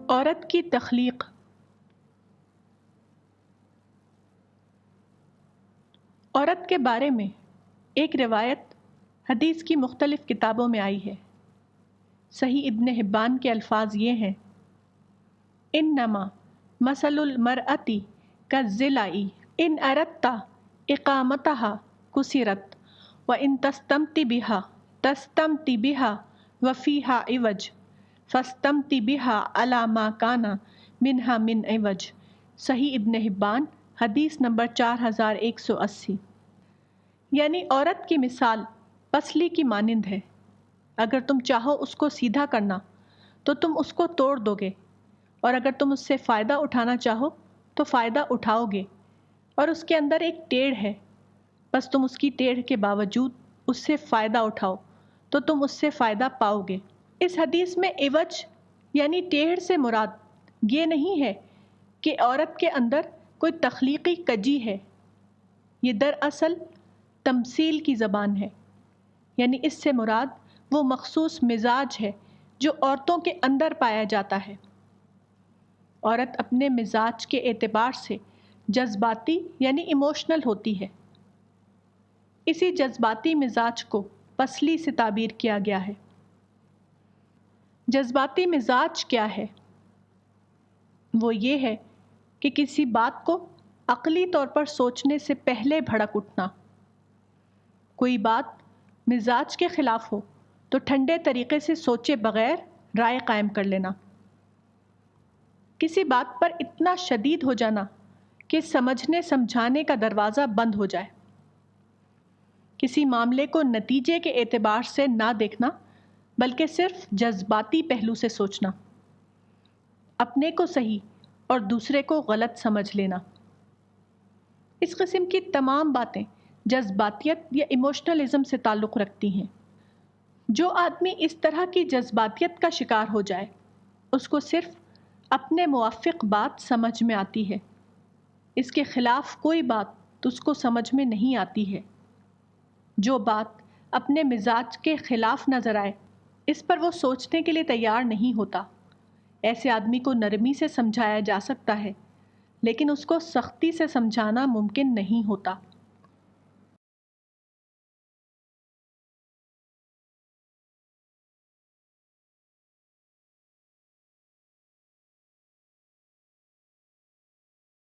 عورت کی تخلیق۔ عورت کے بارے میں ایک روایت حدیث کی مختلف کتابوں میں آئی ہے۔ صحیح ابن حبان کے الفاظ یہ ہیں: انما مثل المرأة كالضلع ان اردت اقامتها كسرت وان تستمت بها وفيها عوج فاستمت بها على ما كان منها من عوج۔ صحیح ابن حبان حدیث نمبر 4180۔ یعنی عورت کی مثال پسلی کی مانند ہے، اگر تم چاہو اس کو سیدھا کرنا تو تم اس کو توڑ دو گے، اور اگر تم اس سے فائدہ اٹھانا چاہو تو فائدہ اٹھاؤ گے، اور اس کے اندر ایک ٹیڑھ ہے، بس تم اس کی ٹیڑھ کے باوجود اس سے فائدہ اٹھاؤ تو تم اس سے فائدہ پاؤ گے۔ اس حدیث میں عوج یعنی ٹیڑھ سے مراد یہ نہیں ہے کہ عورت کے اندر کوئی تخلیقی کجی ہے، یہ دراصل تمثیل کی زبان ہے، یعنی اس سے مراد وہ مخصوص مزاج ہے جو عورتوں کے اندر پایا جاتا ہے۔ عورت اپنے مزاج کے اعتبار سے جذباتی یعنی ایموشنل ہوتی ہے۔ اسی جذباتی مزاج کو پسلی سے تعبیر کیا گیا ہے۔ جذباتی مزاج کیا ہے؟ وہ یہ ہے کہ کسی بات کو عقلی طور پر سوچنے سے پہلے بھڑک اٹھنا۔ کوئی بات مزاج کے خلاف ہو تو ٹھنڈے طریقے سے سوچے بغیر رائے قائم کر لینا۔ کسی بات پر اتنا شدید ہو جانا کہ سمجھنے سمجھانے کا دروازہ بند ہو جائے۔ کسی معاملے کو نتیجے کے اعتبار سے نہ دیکھنا بلکہ صرف جذباتی پہلو سے سوچنا۔ اپنے کو صحیح اور دوسرے کو غلط سمجھ لینا۔ اس قسم کی تمام باتیں جذباتیت یا ایموشنلزم سے تعلق رکھتی ہیں۔ جو آدمی اس طرح کی جذباتیت کا شکار ہو جائے اس کو صرف اپنے موافق بات سمجھ میں آتی ہے، اس کے خلاف کوئی بات اس کو سمجھ میں نہیں آتی ہے۔ جو بات اپنے مزاج کے خلاف نظر آئے اس پر وہ سوچنے کے لیے تیار نہیں ہوتا۔ ایسے آدمی کو نرمی سے سمجھایا جا سکتا ہے، لیکن اس کو سختی سے سمجھانا ممکن نہیں ہوتا۔